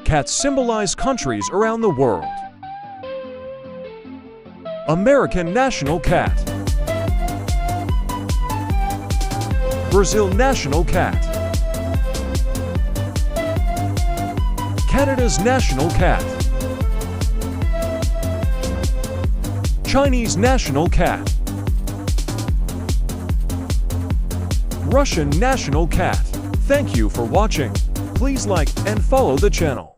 Cats symbolize countries around the world. American national cat. Brazil national cat. Canada's national cat. Chinese national cat. Russian national cat. Thank you for watching. Please like and follow the channel.